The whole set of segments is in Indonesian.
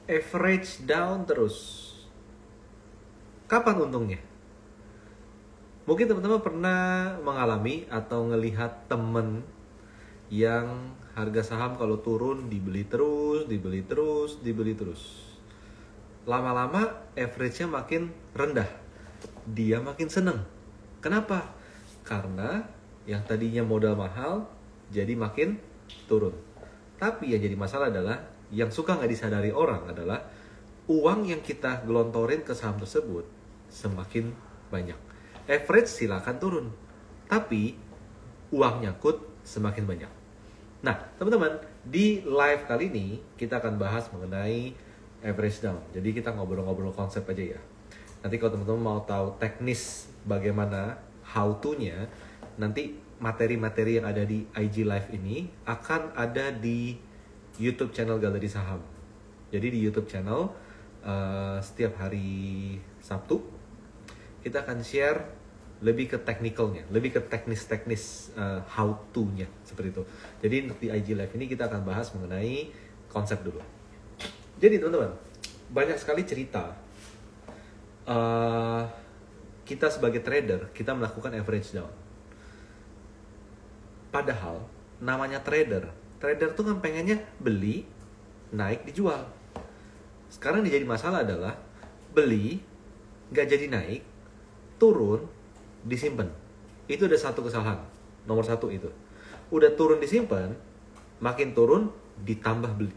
average down terus. Kapan untungnya? Mungkin teman-teman pernah mengalami atau ngelihat temen yang harga saham kalau turun dibeli terus, dibeli terus, dibeli terus. Lama-lama average-nya makin rendah. Dia makin seneng. Kenapa? Karena yang tadinya modal mahal jadi makin turun. Tapi yang jadi masalah adalah yang suka nggak disadari orang adalah uang yang kita gelontorin ke saham tersebut semakin banyak. Average silakan turun, tapi uang nyangkut semakin banyak. Nah, teman-teman, di live kali ini kita akan bahas mengenai average down. Jadi kita ngobrol-ngobrol konsep aja ya. Nanti kalau teman-teman mau tahu teknis bagaimana how to-nya, nanti materi-materi yang ada di IG Live ini akan ada di YouTube channel Galeri Saham. Jadi di YouTube channel setiap hari Sabtu kita akan share lebih ke technicalnya, lebih ke teknis-teknis how to-nya seperti itu. Jadi untuk di IG Live ini kita akan bahas mengenai konsep dulu. Jadi teman-teman, banyak sekali cerita kita sebagai trader kita melakukan average down. Padahal namanya trader tuh kan pengennya beli, naik, dijual. Sekarang yang jadi masalah adalah beli, nggak jadi naik, turun, disimpan. Itu udah satu kesalahan. Nomor satu itu. Udah turun disimpan, makin turun ditambah beli.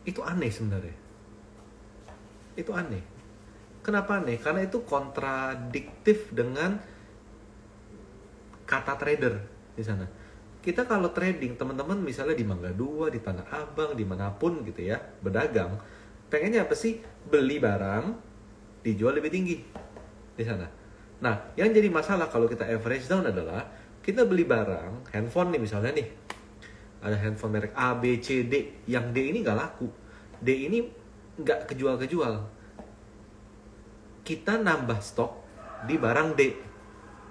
Itu aneh sebenarnya. Itu aneh. Kenapa aneh? Karena itu kontradiktif dengan kata trader di sana. Kita kalau trading, teman-teman misalnya di Mangga 2, di Tanah Abang, dimanapun gitu ya, berdagang, pengennya apa sih? Beli barang, dijual lebih tinggi di sana. Nah, yang jadi masalah kalau kita average down adalah kita beli barang, handphone nih misalnya nih, ada handphone merek A, B, C, D, yang D ini nggak laku, D ini nggak kejual-kejual. Kita nambah stok di barang D,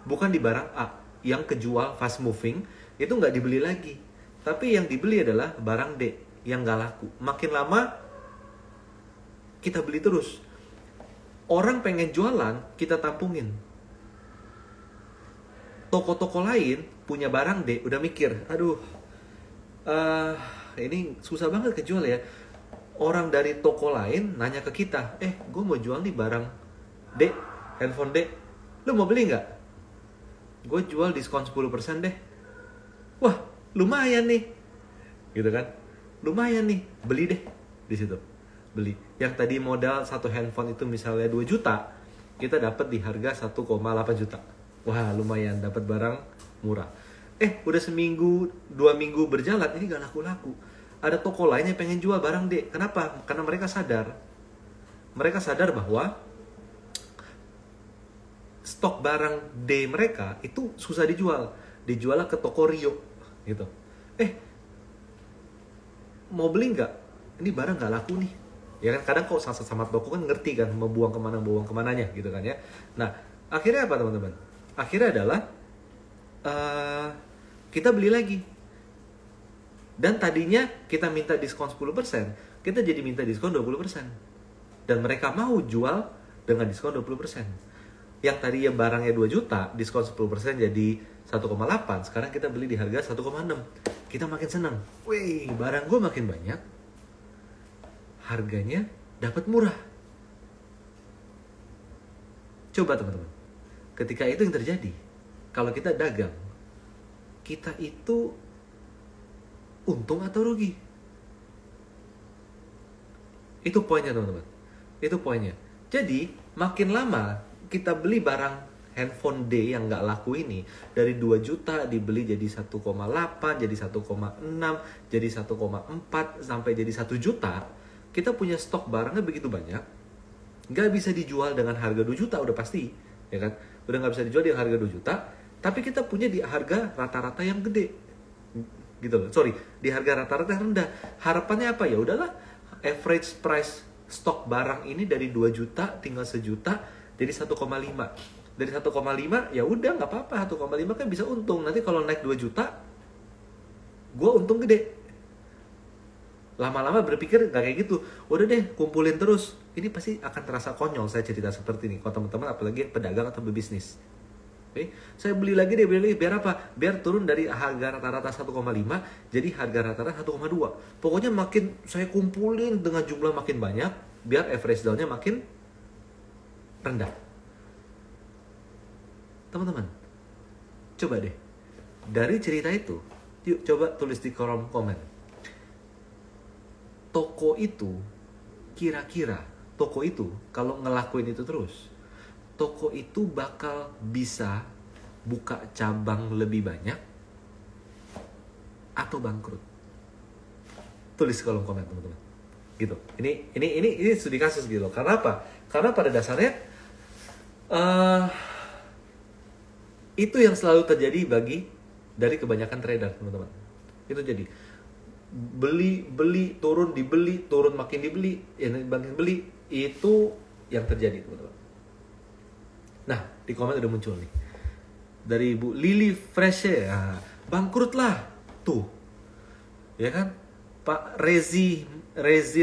bukan di barang A, yang kejual fast moving, itu nggak dibeli lagi. Tapi yang dibeli adalah barang D, yang nggak laku. Makin lama, kita beli terus. Orang pengen jualan, kita tampungin. Toko-toko lain punya barang D, udah mikir, aduh, ini susah banget kejual ya. Orang dari toko lain nanya ke kita, gue mau jual nih barang D, handphone D, lu mau beli nggak? Gue jual diskon 10% deh. Wah, lumayan nih, gitu kan? Lumayan nih, beli deh di situ. Beli. Yang tadi modal satu handphone itu misalnya 2 juta, kita dapat di harga 1,8 juta. Wah, lumayan, dapat barang murah. Udah seminggu, 2 minggu berjalan, ini gak laku-laku. Ada toko lain yang pengen jual barang D. Kenapa? Karena mereka sadar. Mereka sadar bahwa stok barang D mereka itu susah dijual. Dijual ke toko Rio, gitu. Mau beli nggak? Ini barang nggak laku nih. Ya kan, kadang kok sama toko kan ngerti kan, mau buang kemananya gitu kan ya. Nah, akhirnya apa teman-teman? Akhirnya adalah kita beli lagi. Dan tadinya kita minta diskon 10%, kita jadi minta diskon 20%. Dan mereka mau jual dengan diskon 20%. Yang tadinya barangnya 2 juta, diskon 10% jadi 1,8. Sekarang kita beli di harga 1,6. Kita makin senang. Wih, barang gue makin banyak. Harganya dapat murah. Coba teman-teman. Ketika itu yang terjadi, kalau kita dagang, kita itu untung atau rugi? Itu poinnya teman-teman. Itu poinnya. Jadi, makin lama kita beli barang handphone D yang nggak laku ini, dari 2 juta dibeli jadi 1,8, jadi 1,6, jadi 1,4, sampai jadi 1 juta. Kita punya stok barangnya begitu banyak, nggak bisa dijual dengan harga 2 juta udah pasti, ya kan? Udah nggak bisa dijual di harga 2 juta, tapi kita punya di harga rata-rata yang gede, gitu loh. Sorry, di harga rata-rata yang rendah. Harapannya apa? Ya udahlah, average price stok barang ini dari 2 juta tinggal 1 juta jadi 1,5. Dari 1,5 ya udah nggak apa-apa, 1,5 kan bisa untung. Nanti kalau naik 2 juta, gue untung gede. Lama-lama berpikir nggak kayak gitu. Udah deh, kumpulin terus. Ini pasti akan terasa konyol saya cerita seperti ini. Kalau teman-teman apalagi yang pedagang atau berbisnis. Oke, saya beli lagi deh, biar apa? Biar turun dari harga rata-rata 1,5 jadi harga rata-rata 1,2. Pokoknya makin saya kumpulin dengan jumlah makin banyak, biar average down-nya makin rendah. Teman-teman, coba deh. Dari cerita itu, yuk coba tulis di kolom komen. Toko itu, kira-kira toko itu kalau ngelakuin itu terus, toko itu bakal bisa buka cabang lebih banyak atau bangkrut? Tulis kolom komen teman-teman. Gitu. Ini studi kasus gitu loh. Karena apa? Karena pada dasarnya itu yang selalu terjadi dari kebanyakan trader teman-teman. Itu jadi beli turun dibeli, turun makin dibeli, makin beli, itu yang terjadi teman-teman. Nah, di komen udah muncul nih dari Ibu Lili Freshe, bangkrut lah tuh, ya kan? Pak Rezi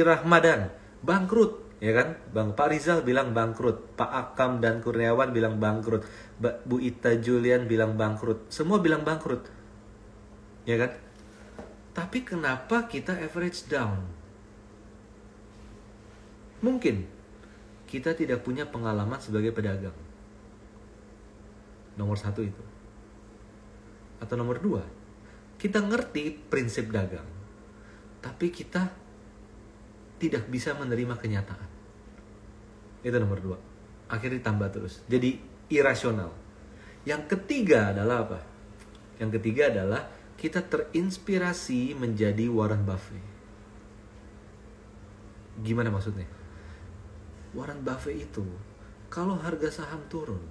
Rahmadan bangkrut, ya kan? Pak Rizal bilang bangkrut, Pak Akam dan Kurniawan bilang bangkrut, Bu Ita Julian bilang bangkrut, semua bilang bangkrut, ya kan? Tapi kenapa kita average down? Mungkin kita tidak punya pengalaman sebagai pedagang. Nomor 1 itu. Atau nomor 2, kita ngerti prinsip dagang, tapi kita tidak bisa menerima kenyataan. Itu nomor 2. Akhirnya ditambah terus. Jadi irasional. Yang ketiga adalah apa? Yang ketiga adalah kita terinspirasi menjadi Warren Buffett. Gimana maksudnya? Warren Buffett itu kalau harga saham turun,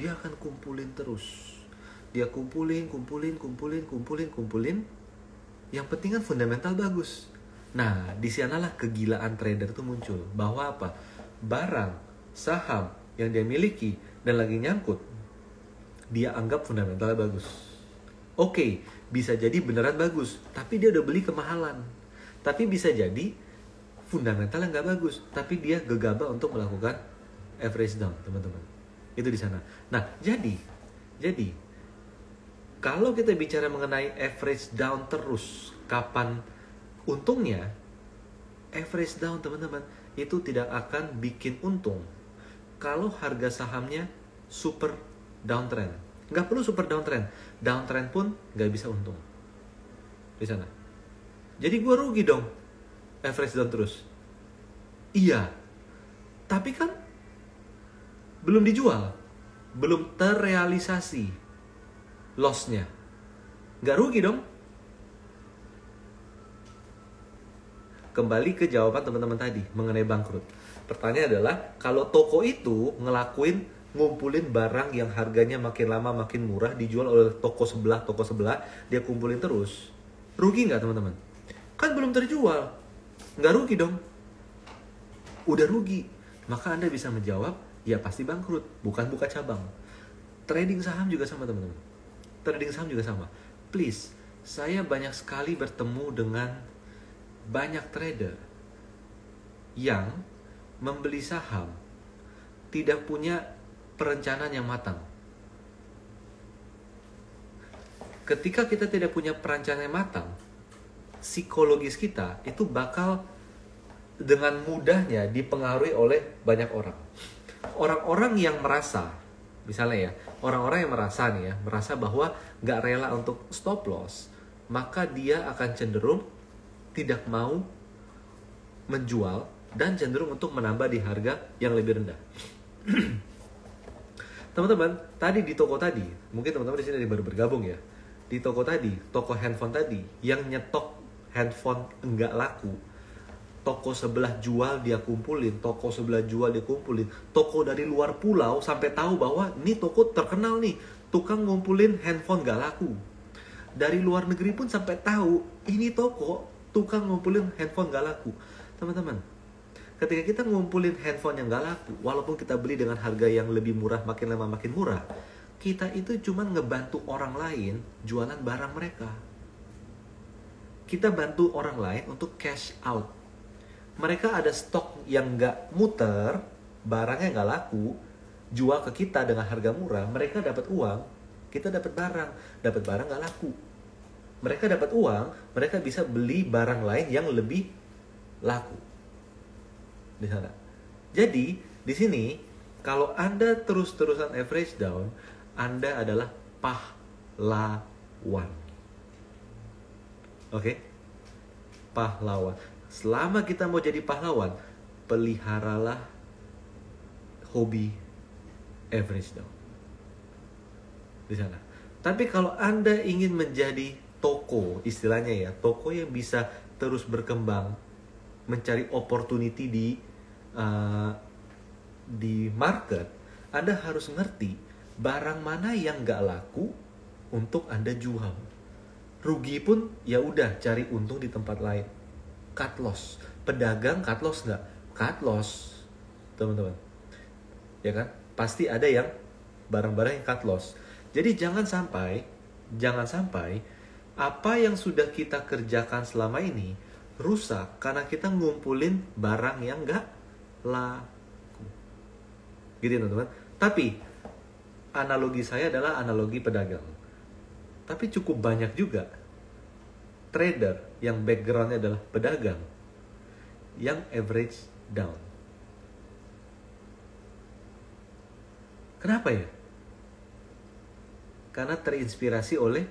dia akan kumpulin terus. Dia kumpulin. Yang penting kan fundamental bagus. Nah, di sanalah kegilaan trader itu muncul. Bahwa apa? Barang, saham yang dia miliki dan lagi nyangkut, dia anggap fundamentalnya bagus. Oke, bisa jadi beneran bagus, tapi dia udah beli kemahalan. Tapi bisa jadi fundamentalnya nggak bagus, tapi dia gegabah untuk melakukan average down, teman-teman. Itu di sana. Nah, jadi kalau kita bicara mengenai average down terus, kapan untungnya? Average down, teman-teman, itu tidak akan bikin untung kalau harga sahamnya super downtrend. Nggak perlu super downtrend pun nggak bisa untung di sana. Jadi gue rugi dong average down terus. Iya, tapi kan belum dijual, belum terrealisasi loss-nya. Nggak rugi dong. Kembali ke jawaban teman-teman tadi mengenai bangkrut. Pertanyaan adalah, kalau toko itu ngumpulin barang yang harganya makin lama makin murah, dijual oleh toko sebelah, dia kumpulin terus, rugi nggak teman-teman? Kan belum terjual, nggak rugi dong. Udah rugi, maka Anda bisa menjawab, ya pasti bangkrut, bukan buka cabang. Trading saham juga sama teman-teman. Trading saham juga sama. Please, saya banyak sekali bertemu dengan banyak trader yang membeli saham tidak punya perencanaan yang matang. Ketika kita tidak punya perencanaan yang matang, psikologis kita itu bakal dengan mudahnya dipengaruhi oleh banyak orang. Orang-orang yang merasa, misalnya ya, orang-orang yang merasa bahwa gak rela untuk stop loss, maka dia akan cenderung tidak mau menjual dan cenderung untuk menambah di harga yang lebih rendah. Teman-teman, tadi di toko tadi, mungkin teman-teman di sini baru bergabung ya. Di toko tadi, toko handphone tadi, yang nyetok handphone enggak laku, toko sebelah jual dia kumpulin, toko sebelah jual dia kumpulin, toko dari luar pulau sampai tahu bahwa ini toko terkenal nih, tukang ngumpulin handphone enggak laku. Dari luar negeri pun sampai tahu ini toko tukang ngumpulin handphone enggak laku. Teman-teman, ketika kita ngumpulin handphone yang gak laku, walaupun kita beli dengan harga yang lebih murah, makin lama makin murah, kita itu cuma ngebantu orang lain jualan barang mereka. kita bantu orang lain untuk cash out. Mereka ada stok yang nggak muter, barangnya nggak laku, jual ke kita dengan harga murah, mereka dapat uang, kita dapat barang nggak laku. Mereka dapat uang, mereka bisa beli barang lain yang lebih laku di sana. Jadi di sini kalau Anda terus-terusan average down, Anda adalah pahlawan. Oke? Pahlawan. Selama kita mau jadi pahlawan, peliharalah hobi average down di sana. Tapi kalau Anda ingin menjadi toko, istilahnya ya, toko yang bisa terus berkembang, mencari opportunity di market, Anda harus ngerti barang mana yang nggak laku untuk Anda jual. Rugi pun ya udah cari untung di tempat lain. Cut loss. Pedagang cut loss nggak? Cut loss, teman-teman. Ya kan? Pasti ada yang barang-barang yang cut loss. Jadi jangan sampai apa yang sudah kita kerjakan selama ini rusak karena kita ngumpulin barang yang nggak laku. Gitu teman-teman. Tapi analogi saya adalah analogi pedagang. Tapi cukup banyak juga trader yang backgroundnya adalah pedagang yang average down. Kenapa ya? Karena terinspirasi oleh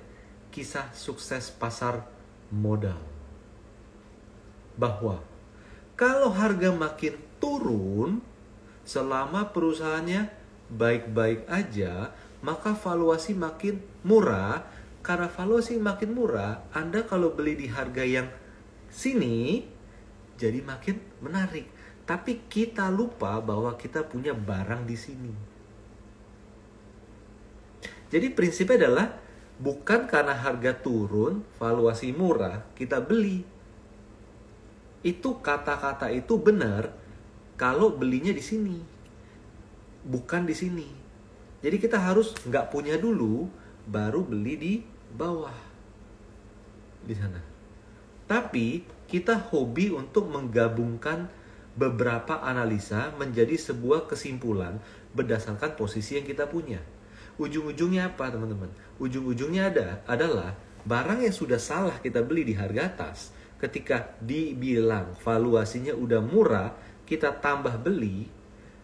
kisah sukses pasar modal. Bahwa kalau harga makin turun, selama perusahaannya baik-baik aja, maka valuasi makin murah. Karena valuasi makin murah, Anda kalau beli di harga yang sini, jadi makin menarik. Tapi kita lupa bahwa kita punya barang di sini. Jadi prinsipnya adalah bukan karena harga turun, valuasi murah, kita beli. Itu kata-kata itu benar kalau belinya di sini, bukan di sini. Jadi kita harus nggak punya dulu, baru beli di bawah di sana. Tapi kita hobi untuk menggabungkan beberapa analisa menjadi sebuah kesimpulan berdasarkan posisi yang kita punya. Ujung-ujungnya apa, teman-teman? Ujung-ujungnya adalah barang yang sudah salah kita beli di harga atas, ketika dibilang valuasinya udah murah, kita tambah beli,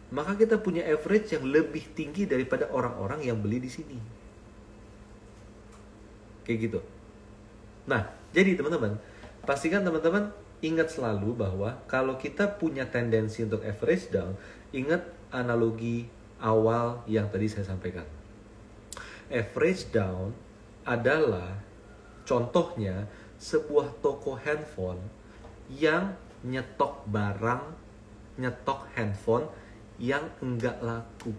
maka kita punya average yang lebih tinggi daripada orang-orang yang beli di sini. Kayak gitu. Nah, jadi teman-teman, pastikan teman-teman ingat selalu bahwa kalau kita punya tendensi untuk average down, ingat analogi awal yang tadi saya sampaikan. Average down adalah contohnya sebuah toko handphone yang nyetok handphone yang enggak laku.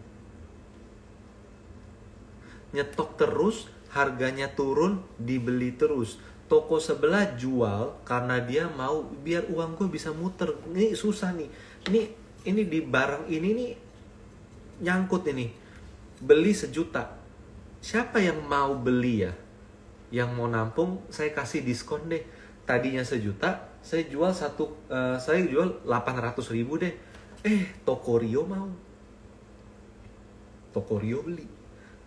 Nyetok terus, harganya turun, dibeli terus. Toko sebelah jual karena dia mau biar uang gue bisa muter. Ini susah nih. Ini di barang ini nih nyangkut ini. Beli 1 juta. Siapa yang mau beli ya? Yang mau nampung, saya kasih diskon deh. Tadinya 1 juta, saya jual 800.000 deh. Toko Rio mau. Toko Rio beli.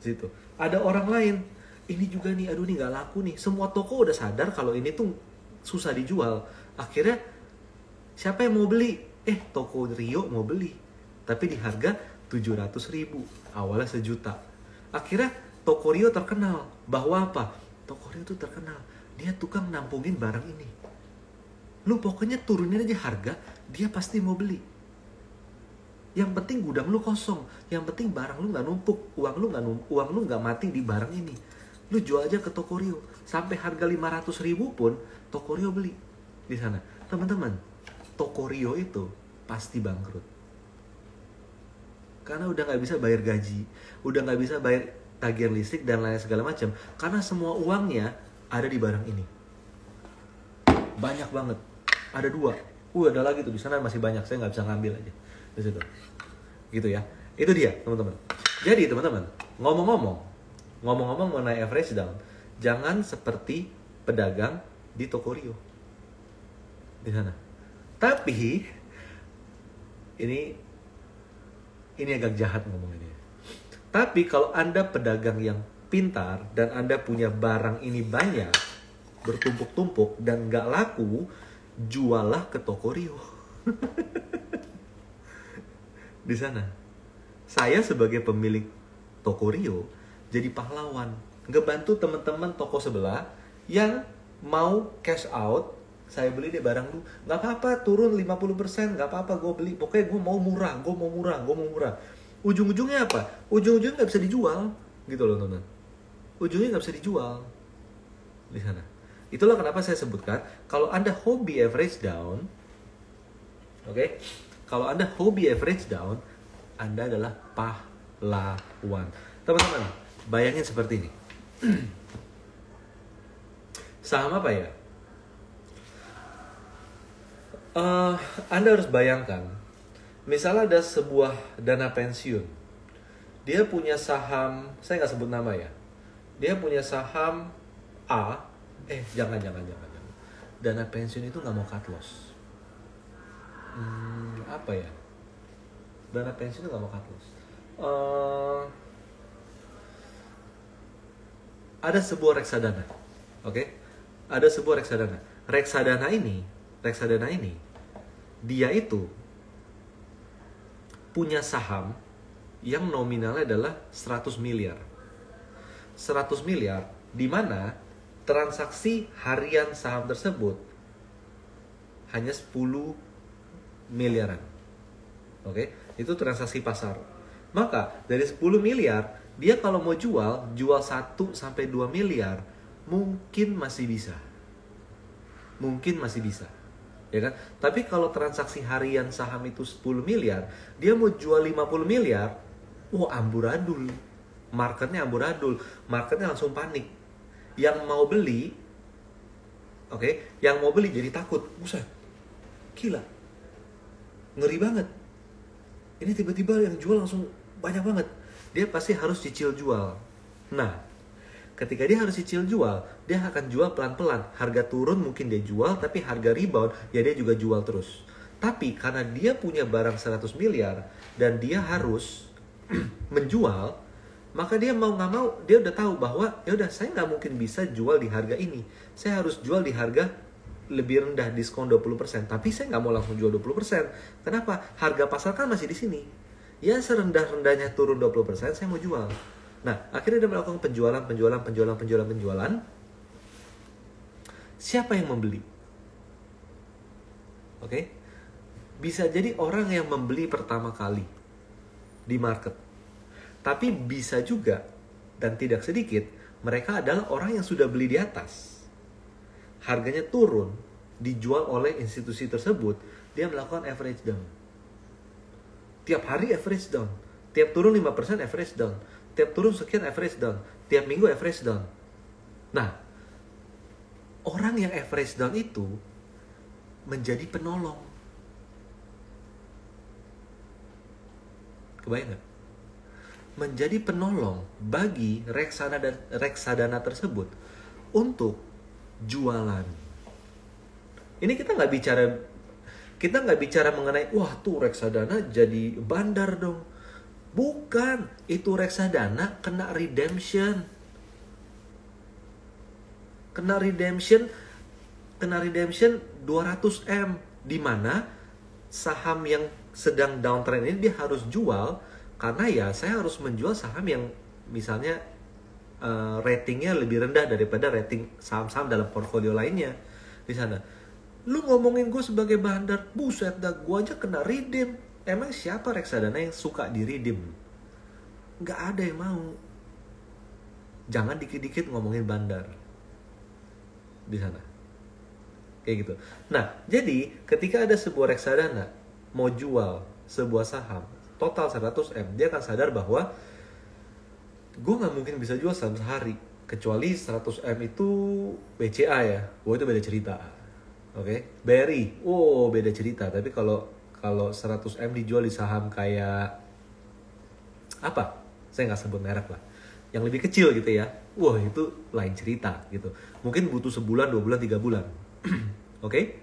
Situ. Ada orang lain. Ini juga nih, aduh nih gak laku nih. Semua toko udah sadar kalau ini tuh susah dijual. Akhirnya siapa yang mau beli? Toko Rio mau beli. Tapi di harga 700.000. Awalnya 1 juta. Akhirnya Toko Rio terkenal. Bahwa apa? Toko Rio tuh terkenal. Dia tukang nampungin barang ini. Lu pokoknya turunin aja harga, dia pasti mau beli. Yang penting gudang lu kosong. Yang penting barang lu gak numpuk. Uang lu gak mati di barang ini. Lu jual aja ke Toko Rio. Sampai harga 500.000 pun Toko Rio beli di sana. Teman-teman, Toko Rio itu pasti bangkrut. Karena udah gak bisa bayar gaji. Udah gak bisa bayar tagihan listrik dan lain segala macam. Karena semua uangnya ada di barang ini. Banyak banget. Ada 2. Ada lagi tuh di sana masih banyak. Saya nggak bisa ngambil aja di situ. Gitu ya. Itu dia, teman-teman. Jadi, teman-teman, ngomong-ngomong mengenai average down, jangan seperti pedagang di toko Rio di sana. Tapi ini agak jahat ngomongnya. Tapi kalau Anda pedagang yang pintar dan Anda punya barang ini banyak, bertumpuk-tumpuk dan nggak laku, jualah ke toko Rio. Di sana. Saya sebagai pemilik toko Rio jadi pahlawan, ngebantu teman-teman toko sebelah yang mau cash out. Saya beli deh barang lu, nggak apa-apa turun 50%, nggak apa-apa gue beli, pokoknya gue mau murah. Ujung-ujungnya apa? Ujung-ujungnya nggak bisa dijual, gitu loh teman. Ujungnya nggak bisa dijual di sana. Itulah kenapa saya sebutkan kalau Anda hobi average down, oke? Kalau Anda hobi average down, Anda adalah pahlawan. Teman-teman, bayangin seperti ini. Saham apa ya? Anda harus bayangkan, misalnya ada sebuah dana pensiun, dia punya saham, saya nggak sebut nama ya, dia punya saham A, jangan, dana pensiun itu nggak mau cut loss, apa ya, dana pensiun itu nggak mau cut loss, ada sebuah reksadana, oke? Ada sebuah reksadana ini, dia itu punya saham yang nominalnya adalah 100 miliar. 100 miliar, di mana transaksi harian saham tersebut hanya 10 miliaran. Oke, itu transaksi pasar. Maka dari 10 miliar, dia kalau mau jual 1 sampai 2 miliar, mungkin masih bisa. Ya kan? Tapi kalau transaksi harian saham itu 10 miliar, dia mau jual 50 miliar, amburadul. Marketnya amburadul. Marketnya langsung panik. Yang mau beli, yang mau beli jadi takut. Buset, gila. Ngeri banget. Ini tiba-tiba yang jual langsung banyak banget. Dia pasti harus cicil jual. Nah, ketika dia harus cicil jual, dia akan jual pelan-pelan. Harga turun mungkin dia jual, tapi harga rebound, ya dia juga jual terus. Tapi karena dia punya barang 100 miliar, dan dia harus menjual, maka dia mau nggak mau, dia udah tahu bahwa, ya udah saya nggak mungkin bisa jual di harga ini. Saya harus jual di harga lebih rendah, diskon 20%. Tapi saya nggak mau langsung jual 20%. Kenapa? Harga pasar kan masih di sini. Ya serendah-rendahnya turun 20%, saya mau jual. Nah, akhirnya dia melakukan penjualan. Siapa yang membeli? Oke? Bisa jadi orang yang membeli pertama kali di market. Tapi bisa juga, dan tidak sedikit, mereka adalah orang yang sudah beli di atas. Harganya turun, dijual oleh institusi tersebut, dia melakukan average down. Tiap hari average down. Tiap turun 5% average down. Tiap turun sekian average down. Tiap minggu average down. Nah, orang yang average down itu menjadi penolong. Kebayang gak? Menjadi penolong bagi reksadana tersebut untuk jualan. Ini kita nggak bicara mengenai wah tuh reksadana jadi bandar dong. Bukan, itu reksadana kena redemption 200M, di mana saham yang sedang downtrend ini dia harus jual, karena ya saya harus menjual saham yang misalnya ratingnya lebih rendah daripada rating saham-saham dalam portfolio lainnya di sana. Lu ngomongin gue sebagai bandar, buset dah, gue aja kena redeem. Emang siapa reksadana yang suka di redeem? Nggak ada yang mau. Jangan dikit-dikit ngomongin bandar di sana. Kayak gitu. Nah, jadi ketika ada sebuah reksadana mau jual sebuah saham total 100M, dia akan sadar bahwa gue nggak mungkin bisa jual saham sehari, kecuali 100M itu BCA ya. Itu beda cerita. Oke? BRI, beda cerita. Tapi kalau 100M dijual di saham kayak apa? Saya nggak sebut merek lah. yang lebih kecil gitu ya, wah itu lain cerita gitu. Mungkin butuh sebulan, 2 bulan, 3 bulan. Oke?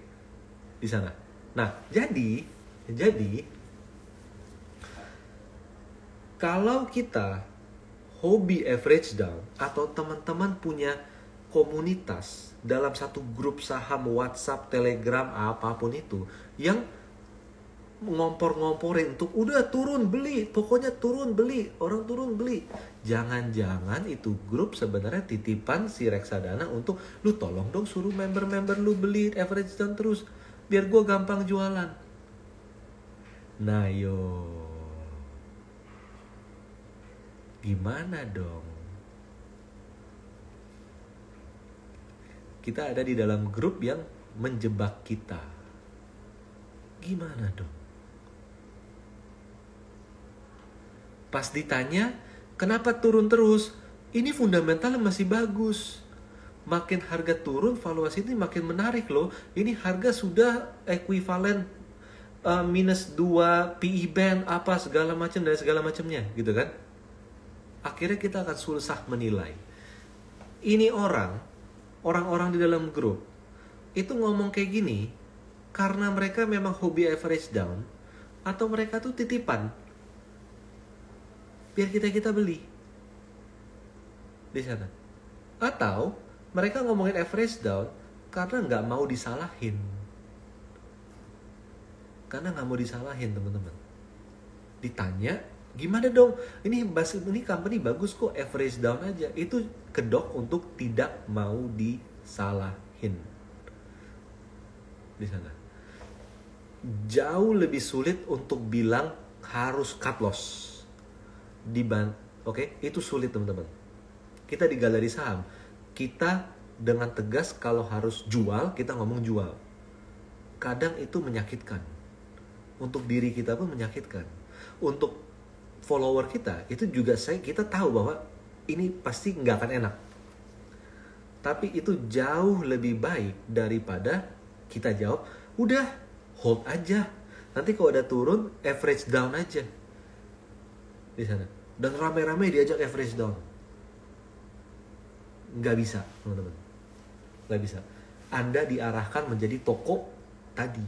Di sana. Nah, jadi kalau kita hobi average down atau teman-teman punya komunitas dalam satu grup saham WhatsApp, Telegram, apapun itu yang ngompor-ngomporin untuk udah turun beli, pokoknya turun beli, orang turun beli. Jangan-jangan itu grup sebenarnya titipan si reksadana untuk lu tolong dong suruh member-member lu beli average down terus biar gue gampang jualan. Nah yo, gimana dong? Kita ada di dalam grup yang menjebak kita. Gimana dong? Pas ditanya, kenapa turun terus? Ini fundamentalnya masih bagus. Makin harga turun, valuasi ini makin menarik loh. Ini harga sudah ekuivalen minus 2 PE band apa segala macam dan segala macamnya, gitu kan? Akhirnya kita akan susah menilai. Ini orang-orang di dalam grup itu ngomong kayak gini karena mereka memang hobi average down atau mereka tuh titipan biar kita beli di sana, atau mereka ngomongin average down karena nggak mau disalahin, teman-teman. Ditanya gimana dong, ini company bagus kok, average down aja, itu kedok untuk tidak mau disalahin di sana. Jauh lebih sulit untuk bilang harus cut loss Oke, itu sulit teman-teman. Kita di galeri saham, kita dengan tegas kalau harus jual, kita ngomong jual. Kadang itu menyakitkan. Untuk diri kita pun menyakitkan. Untuk follower kita, itu juga kita tahu bahwa ini pasti nggak akan enak. Tapi itu jauh lebih baik daripada kita jawab, udah hold aja. Nanti kalau udah turun, average down aja. Di sana. Dan rame-rame diajak average down. Nggak bisa, teman-teman. Nggak bisa. Anda diarahkan menjadi toko tadi.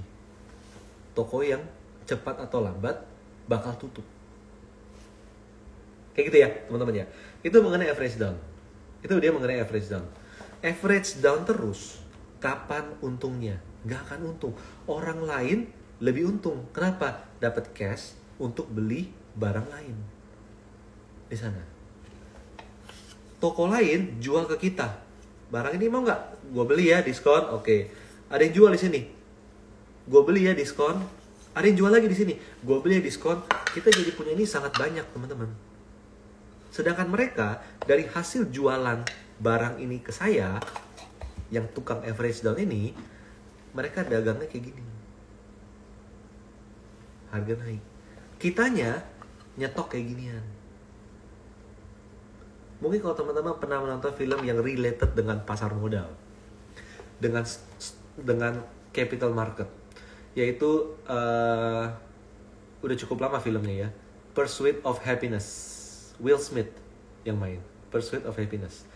Toko yang cepat atau lambat bakal tutup. Kayak gitu ya, teman-teman ya. Itu mengenai average down. Itu dia mengenai average down. Average down terus, kapan untungnya? Nggak akan untung. Orang lain lebih untung. Kenapa? Dapat cash untuk beli barang lain. Di sana. Toko lain jual ke kita. Barang ini mau nggak? Gue beli ya, diskon. Oke. Ada yang jual di sini. Gue beli ya, diskon. Ada yang jual lagi di sini. Gue beli ya, diskon. Kita jadi punya ini sangat banyak, teman-teman. Sedangkan mereka dari hasil jualan barang ini ke saya, yang tukang average down ini, mereka dagangnya kayak gini. Harga naik. Kitanya nyetok kayak ginian. Mungkin kalau teman-teman pernah menonton film yang related dengan pasar modal, dengan capital market, yaitu udah cukup lama filmnya ya, Pursuit of Happiness, Will Smith yang main Pursuit of Happiness.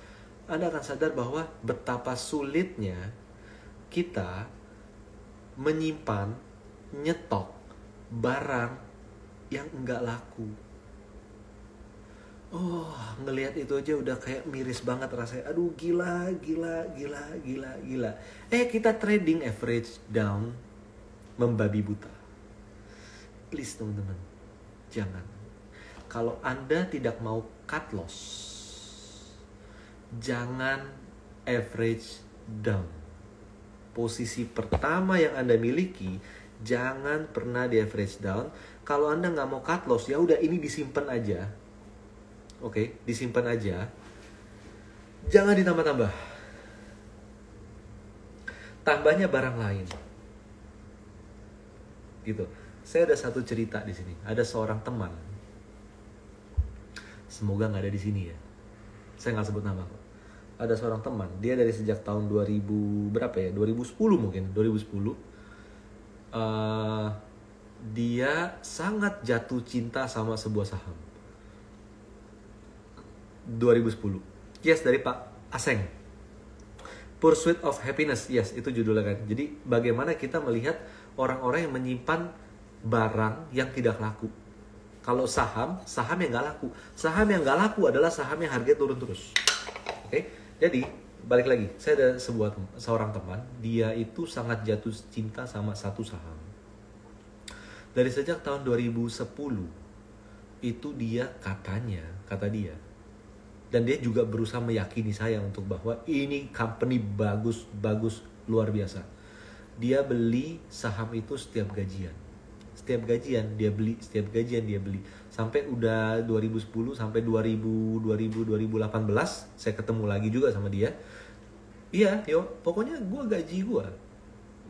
Anda akan sadar bahwa betapa sulitnya kita menyimpan, nyetok barang yang enggak laku. Oh, ngelihat itu aja udah kayak miris banget rasanya. Aduh, gila. Kita trading average down, membabi buta. Please teman-teman, jangan. Kalau Anda tidak mau cut loss, jangan average down. Posisi pertama yang Anda miliki, jangan pernah di average down. Kalau Anda nggak mau cut loss, ya udah ini disimpan aja. Oke, disimpan aja. Jangan ditambah-tambah. Tambahnya barang lain. Gitu. Saya ada satu cerita di sini. Ada seorang teman. Semoga nggak ada di sini ya. Saya nggak sebut nama kok. Ada seorang teman. Dia dari sejak tahun 2000 berapa ya? 2010 mungkin. 2010. Dia sangat jatuh cinta sama sebuah saham. 2010. Yes, dari Pak Aseng. Pursuit of Happiness. Yes, itu judulnya kan. Jadi bagaimana kita melihat orang-orang yang menyimpan barang yang tidak laku. Kalau saham yang nggak laku. Saham yang nggak laku adalah saham yang harganya turun terus. Oke, jadi balik lagi. Saya ada seorang teman, dia itu sangat jatuh cinta sama satu saham. Dari sejak tahun 2010 itu dia kata dia, dan dia juga berusaha meyakini saya untuk bahwa ini company bagus luar biasa. Dia beli saham itu setiap gajian dia beli, sampai udah 2010 sampai 2018 saya ketemu lagi juga sama dia. Iya, pokoknya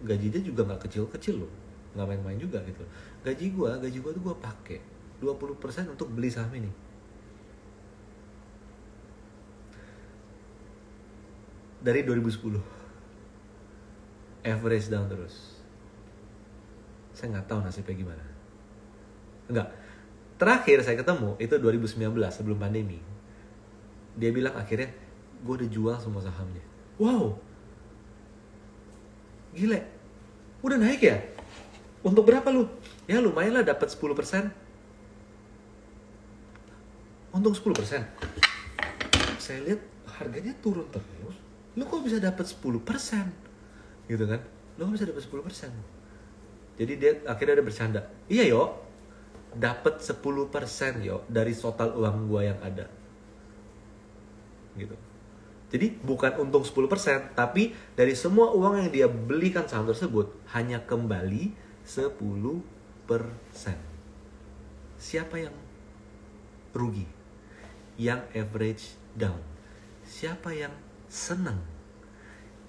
gajinya juga nggak kecil loh, nggak main-main juga gitu. Gaji gue tuh gue pakai 20% untuk beli saham ini. Dari 2010 average down terus. Saya nggak tahu nasibnya gimana. Enggak, terakhir saya ketemu itu 2019 sebelum pandemi. Dia bilang akhirnya gue udah jual semua sahamnya. Wow, gile, udah naik ya? Untuk berapa lu? Ya lumayan lah, dapat 10%. Untung 10%. Saya lihat harganya turun terus. Lu kok bisa dapat 10%? Gitu kan? Lu kok bisa dapat 10%? Jadi dia akhirnya ada bercanda. Iya dapat 10% dari total uang gua yang ada. Gitu. Jadi bukan untung 10%, tapi dari semua uang yang dia belikan saham tersebut hanya kembali 10%. Siapa yang rugi? Yang average down. Siapa yang senang?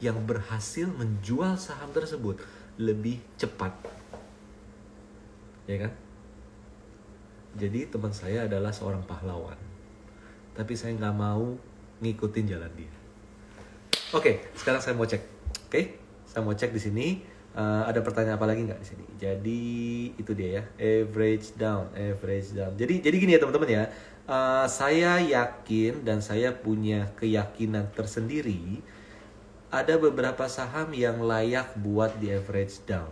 Yang berhasil menjual saham tersebut lebih cepat. Ya kan? Jadi teman saya adalah seorang pahlawan. Tapi saya nggak mau ngikutin jalan dia. Oke, sekarang saya mau cek. Oke, saya mau cek di sini. Ada pertanyaan apa lagi nggak di sini? Jadi itu dia ya, average down. Jadi gini ya teman-teman ya. Saya yakin dan saya punya keyakinan tersendiri. Ada beberapa saham yang layak buat di average down.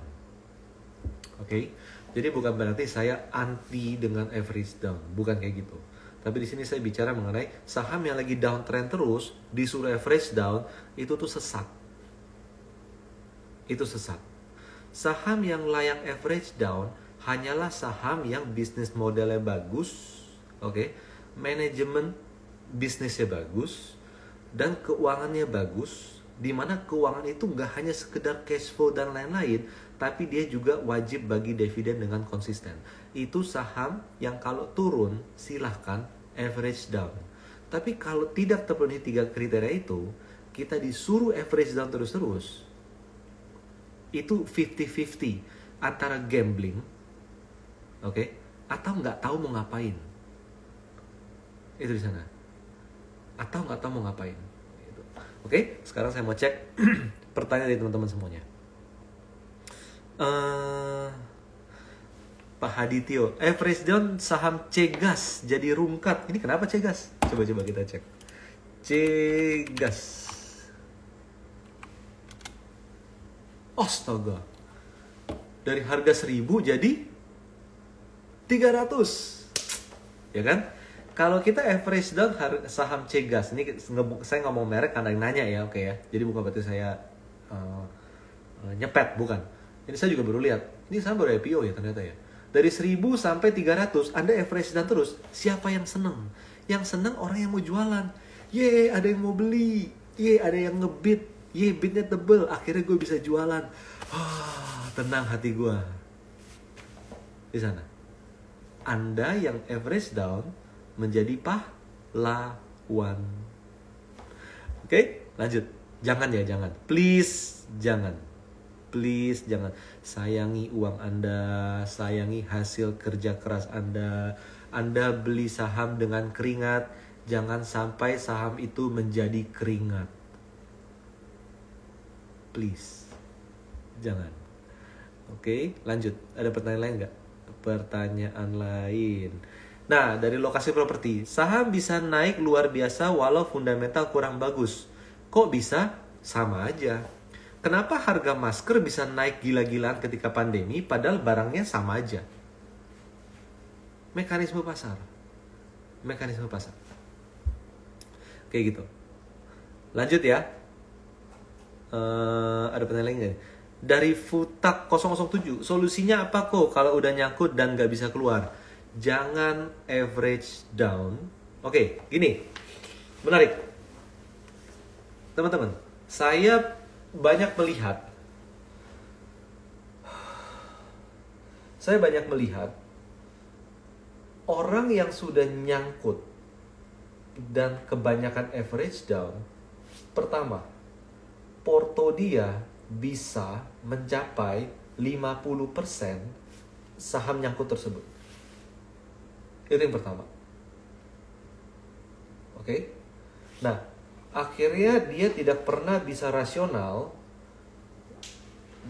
Oke, jadi bukan berarti saya anti dengan average down, bukan kayak gitu. Tapi di sini saya bicara mengenai saham yang lagi downtrend terus, disuruh average down, itu tuh sesat. Itu sesat. Saham yang layak average down hanyalah saham yang bisnis modelnya bagus, oke, manajemen bisnisnya bagus, dan keuangannya bagus. Di mana keuangan itu nggak hanya sekedar cash flow dan lain-lain, tapi dia juga wajib bagi dividen dengan konsisten. Itu saham yang kalau turun silahkan average down. Tapi kalau tidak terpenuhi 3 kriteria itu, kita disuruh average down terus-terus. Itu 50-50 antara gambling, oke, atau nggak tahu mau ngapain. Itu di sana. Atau nggak tahu mau ngapain. Oke, sekarang saya mau cek pertanyaan dari teman-teman semuanya. Pak Hadityo, average down saham Cegas jadi rungkat. Ini kenapa Cegas? Coba kita cek. Cegas. Astaga. Dari harga 1.000 jadi 300. Ya kan? Kalau kita average down saham Cegas, ini saya ngomong merek karena yang nanya ya, oke ya. Jadi bukan berarti saya nyepet, bukan. Ini saya juga baru lihat. Ini saham baru IPO ya ternyata ya. Dari 1.000 sampai 300, Anda average down terus. Siapa yang seneng? Yang seneng orang yang mau jualan. Ye, ada yang mau beli. Ye, ada yang ngebid. Ye, bidnya tebel. Akhirnya gue bisa jualan. Tenang hati gue. Di sana. Anda yang average down menjadi pahlawan. Oke, lanjut. Jangan. Please, jangan. Sayangi uang Anda, sayangi hasil kerja keras Anda. Anda beli saham dengan keringat, jangan sampai saham itu menjadi keringat. Please, jangan. Oke, lanjut. Ada pertanyaan lain nggak? Pertanyaan lain. Nah, dari lokasi properti, saham bisa naik luar biasa walau fundamental kurang bagus. Kok bisa? Sama aja. Kenapa harga masker bisa naik gila-gilaan ketika pandemi padahal barangnya sama aja? Mekanisme pasar. Mekanisme pasar. Kayak gitu. Lanjut ya. Ada pertanyaan nggak? Dari Futak 007, solusinya apa kok kalau udah nyangkut dan nggak bisa keluar? Jangan average down. Oke, gini. Menarik. Teman-teman, saya banyak melihat orang yang sudah nyangkut dan kebanyakan average down. Pertama, porto dia bisa mencapai 50% saham nyangkut tersebut. Itu yang pertama. Oke? Nah, akhirnya dia tidak pernah bisa rasional.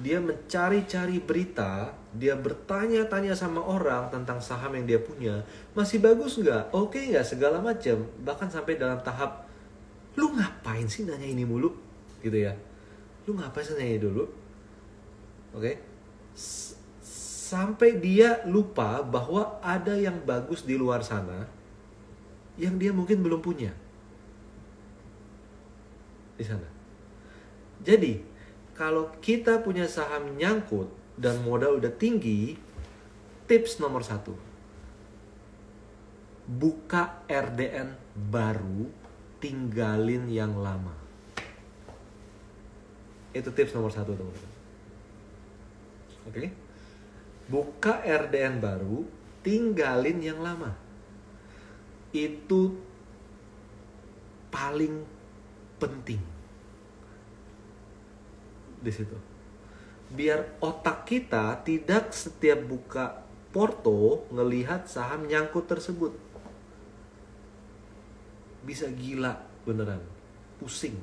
Dia mencari-cari berita, dia bertanya-tanya sama orang tentang saham yang dia punya. Masih bagus nggak? Oke nggak? Segala macam. Bahkan sampai dalam tahap, lu ngapain sih nanya ini mulu? Gitu ya. Lu ngapain sih nanya dulu? Oke? Sampai dia lupa bahwa ada yang bagus di luar sana yang dia mungkin belum punya di sana. Jadi, kalau kita punya saham nyangkut dan modal udah tinggi, tips nomor 1. Buka RDN baru, tinggalin yang lama. Itu tips nomor 1, teman-teman. Oke? Buka RDN baru, tinggalin yang lama. Itu paling penting di situ. Biar otak kita tidak setiap buka porto ngelihat saham nyangkut tersebut. Bisa gila beneran, pusing.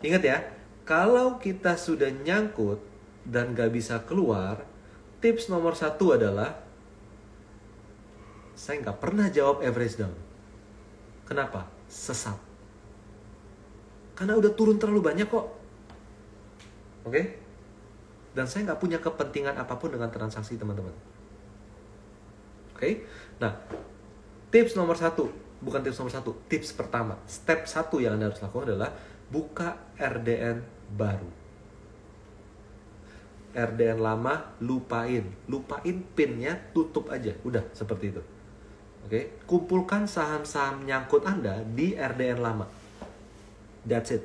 Ingat ya, kalau kita sudah nyangkut dan gak bisa keluar, tips nomor 1 adalah, saya gak pernah jawab average down. Kenapa? Sesat. Karena udah turun terlalu banyak kok. Oke? Dan saya gak punya kepentingan apapun dengan transaksi teman-teman. Oke? Nah, tips nomor 1, bukan tips nomor 1, tips pertama, step 1 yang Anda harus lakukan adalah buka RDN baru. RDN lama lupain pinnya, tutup aja, udah seperti itu. Oke, kumpulkan saham-saham nyangkut Anda di RDN lama. That's it.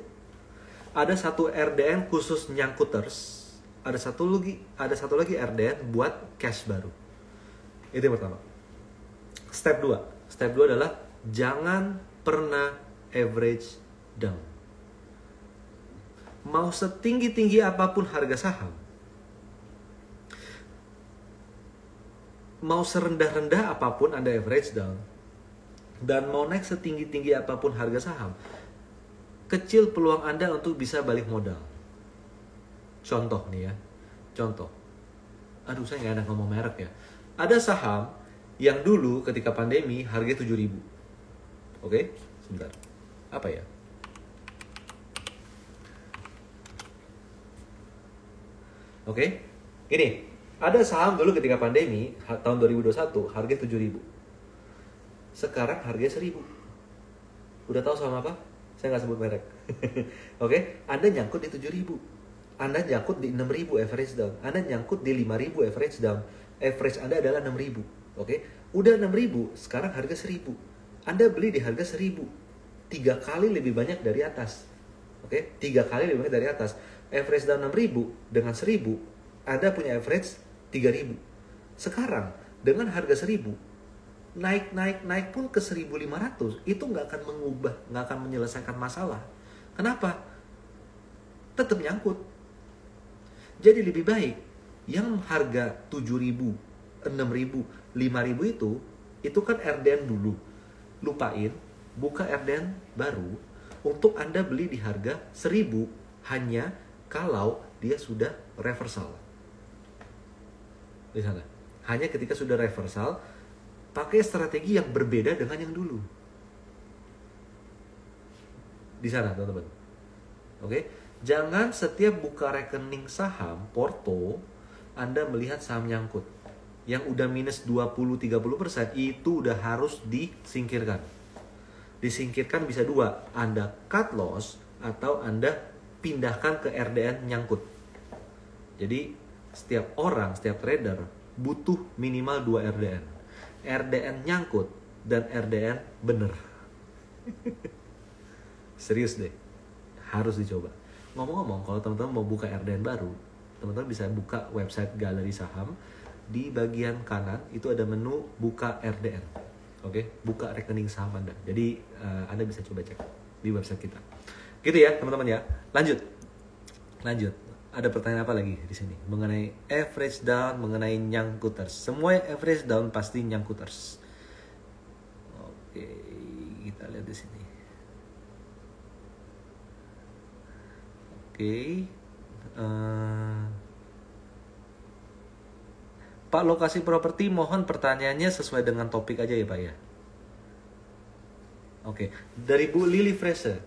Ada satu RDN khusus nyangkuters, ada satu lagi RDN buat cash baru. Itu yang pertama. Step 2 adalah jangan pernah average down. Mau setinggi-tinggi apapun harga saham, mau serendah-rendah apapun Anda average down, dan mau naik setinggi-tinggi apapun harga saham, kecil peluang Anda untuk bisa balik modal. Contoh nih ya, aduh saya nggak enak ngomong merek ya. Ada saham yang dulu ketika pandemi harga 7.000. Oke, sebentar. Apa ya? Oke, ini ada saham dulu ketika pandemi tahun 2021 harga 7.000. Sekarang harga 1.000. Udah tahu saham apa? Saya nggak sebut merek. Oke, Anda nyangkut di 7.000. Anda nyangkut di 6.000 average down. Anda nyangkut di 5.000 average down. Average Anda adalah 6.000. Oke, udah 6.000, sekarang harga 1.000. Anda beli di harga 1.000. 3 kali lebih banyak dari atas. Oke, 3 kali lebih banyak dari atas. Average down 6.000 dengan 1.000, Anda punya average 3.000. Sekarang dengan harga 1.000, naik pun ke 1.500, itu nggak akan menyelesaikan masalah. Kenapa? Tetap nyangkut. Jadi lebih baik yang harga 7.000, 6.000, 5.000 itu kan RDN dulu. Lupain, buka RDN baru untuk Anda beli di harga 1.000 hanya kalau dia sudah reversal. Di sana. Hanya ketika sudah reversal, pakai strategi yang berbeda dengan yang dulu. Di sana, teman-teman. Oke? Jangan setiap buka rekening saham, porto, Anda melihat saham nyangkut. Yang udah minus 20-30%, itu udah harus disingkirkan. Disingkirkan bisa dua, Anda cut loss atau Anda pindahkan ke RDN nyangkut. Jadi setiap orang, setiap trader butuh minimal 2 RDN. RDN nyangkut dan RDN bener. Serius deh, harus dicoba. Ngomong-ngomong, kalau teman-teman mau buka RDN baru, teman-teman bisa buka website galeri saham. Di bagian kanan itu ada menu buka RDN. Oke, buka rekening saham Anda. Jadi Anda bisa coba cek di website kita. Gitu ya teman-teman ya. Lanjut. Ada pertanyaan apa lagi di sini? Mengenai average down, mengenai nyangkuters. Semua yang average down pasti nyangkuters. Oke, kita lihat di sini. Oke. Pak, lokasi properti mohon pertanyaannya sesuai dengan topik aja ya Pak ya. Oke, dari Bu Lily Fraser.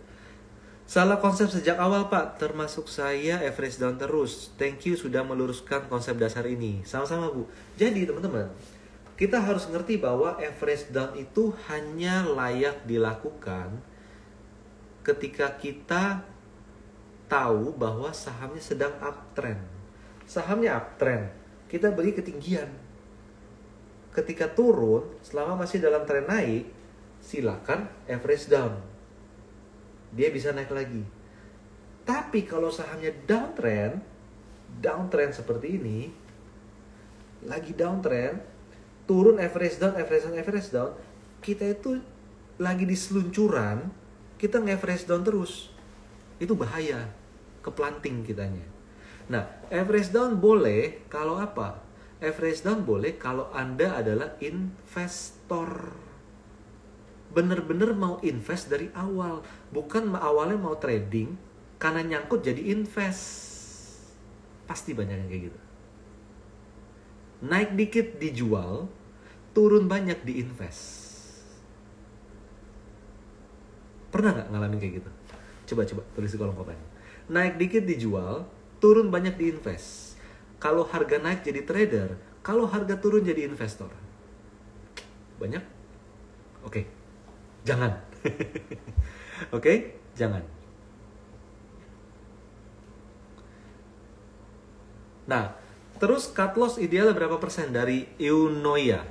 Salah konsep sejak awal Pak, termasuk saya average down terus. Thank you sudah meluruskan konsep dasar ini. Sama-sama Bu. Jadi teman-teman, kita harus ngerti bahwa average down itu hanya layak dilakukan ketika kita tahu bahwa sahamnya sedang uptrend. Sahamnya uptrend, kita beli ketinggian. Ketika turun, selama masih dalam tren naik, silakan average down. Dia bisa naik lagi. Tapi kalau sahamnya downtrend seperti ini, lagi downtrend, turun average down, kita itu lagi di seluncuran, kita nge-average down terus. Itu bahaya, keplanting kitanya. Nah, average down boleh kalau apa? Average down boleh kalau Anda adalah investor. Bener-bener mau invest dari awal, bukan awalnya mau trading karena nyangkut jadi invest. Pasti banyak yang kayak gitu. Naik dikit dijual, turun banyak diinvest. Pernah nggak ngalamin kayak gitu? Coba tulis di kolom komentar. Naik dikit dijual, turun banyak diinvest. Kalau harga naik jadi trader, kalau harga turun jadi investor. Banyak? Oke. Jangan. Oke? Jangan. Nah, terus cut loss ideal berapa persen dari Eunoia?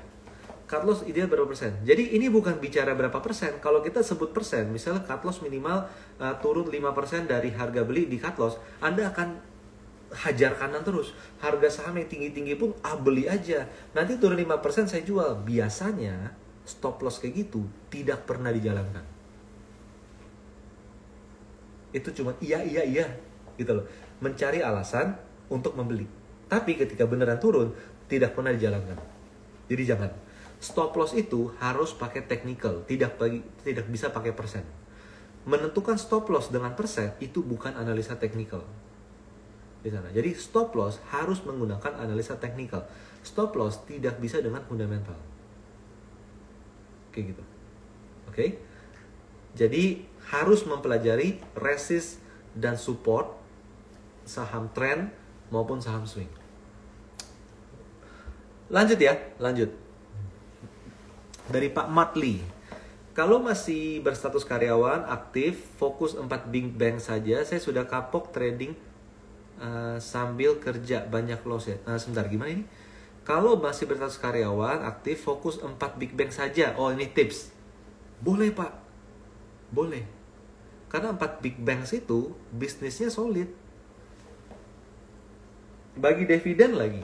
Cut loss ideal berapa persen? Jadi ini bukan bicara berapa persen. Kalau kita sebut persen, misalnya cut loss minimal turun 5% dari harga beli di cut loss, Anda akan hajar kanan terus. Harga saham yang tinggi-tinggi pun beli aja. Nanti turun 5% saya jual. Biasanya stop loss kayak gitu tidak pernah dijalankan. Itu cuma iya gitu loh. Mencari alasan untuk membeli. Tapi ketika beneran turun tidak pernah dijalankan. Jadi jangan. Stop loss itu harus pakai technical, tidak bisa pakai persen. Menentukan stop loss dengan persen itu bukan analisa technical. Di sana. Jadi stop loss harus menggunakan analisa technical. Stop loss tidak bisa dengan fundamental. Kayak gitu. Oke? Jadi harus mempelajari resist dan support saham trend maupun saham swing. Lanjut. Dari Pak Matli. Kalau masih berstatus karyawan aktif, fokus 4 big bank saja, saya sudah kapok trading sambil kerja banyak loss ya. Sebentar, gimana ini? Kalau masih berstatus karyawan aktif, fokus 4 big bank saja. Oh, ini tips. Boleh Pak. Boleh. Karena 4 big banks itu bisnisnya solid. Bagi dividen lagi.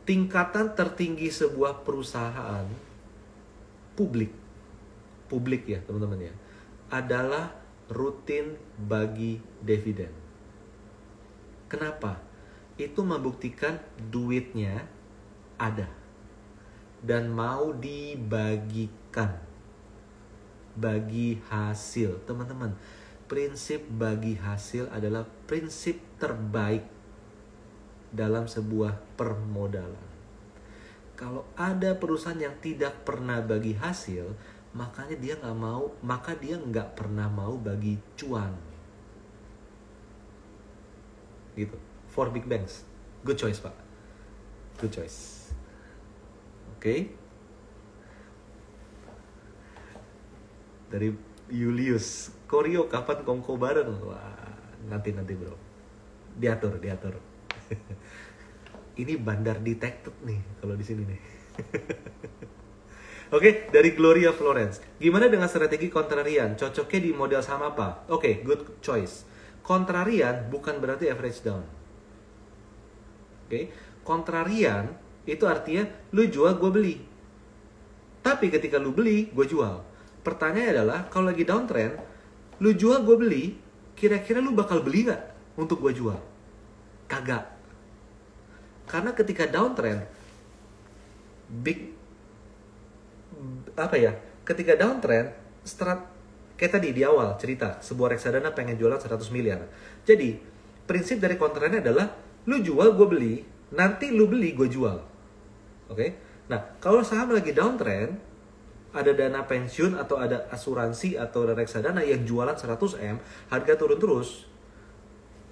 Tingkatan tertinggi sebuah perusahaan publik ya teman-teman ya, adalah rutin bagi dividen. Kenapa? Itu membuktikan duitnya ada dan mau dibagikan, bagi hasil. Teman-teman, prinsip bagi hasil adalah prinsip terbaik dalam sebuah permodalan. Kalau ada perusahaan yang tidak pernah bagi hasil, maka dia nggak pernah mau bagi cuan. Gitu. For big banks, good choice Pak, good choice. Oke. Dari Julius, Koryo kapan kongko bareng? Wah, nanti bro, diatur. Ini bandar detected nih kalau di sini nih. Oke, dari Gloria Florence. Gimana dengan strategi kontrarian? Cocoknya di model saham apa? Oke, good choice. Kontrarian bukan berarti average down. Oke, kontrarian itu artinya lu jual, gue beli. Tapi ketika lu beli, gue jual. Pertanyaannya adalah, kalau lagi downtrend, lu jual, gue beli, kira-kira lu bakal beli nggak untuk gue jual? Kagak. Karena ketika downtrend, ketika downtrend, kayak tadi di awal cerita, sebuah reksadana pengen jualan 100 miliar. Jadi, prinsip dari kontranya adalah, lu jual, gue beli, nanti lu beli, gue jual. Oke? Nah, kalau saham lagi downtrend, ada dana pensiun atau ada asuransi atau ada reksadana yang jualan 100M, harga turun terus.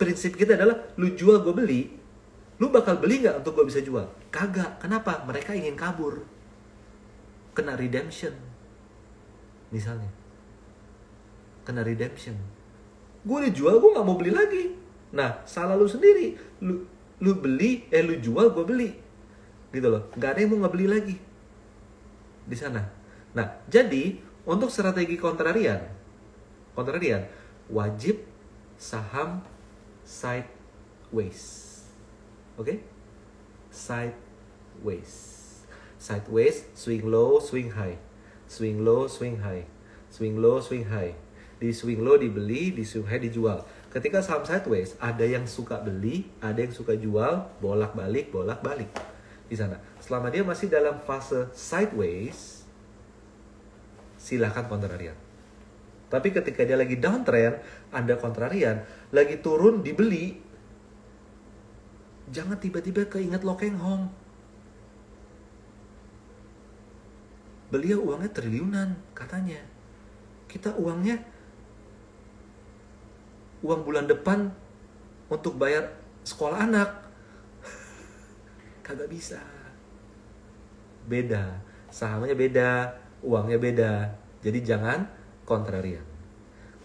Prinsip kita adalah, lu jual, gue beli, lu bakal beli nggak untuk gue bisa jual? Kagak. Kenapa? Mereka ingin kabur. Kena redemption. Misalnya. Kena redemption. Gue udah jual, gue nggak mau beli lagi. Nah, salah lu sendiri. Lu beli, lu jual, gue beli. Gitu loh. Nggak ada yang mau nggak beli lagi. Di sana. Nah, jadi untuk strategi kontrarian, wajib saham sideways. Oke? Sideways, swing low, swing high. Swing low, swing high. Swing low, swing high. Di swing low dibeli, di swing high dijual. Ketika saham sideways, ada yang suka beli, ada yang suka jual, bolak-balik. Di sana. Selama dia masih dalam fase sideways, silakan kontrarian. Tapi ketika dia lagi downtrend, Anda kontrarian, lagi turun dibeli, jangan tiba-tiba keinget Lo Keng Hong. Beliau uangnya triliunan katanya. Kita uang bulan depan untuk bayar sekolah anak. Kagak bisa. Beda. Sahamnya beda, uangnya beda. Jadi jangan kontrarian.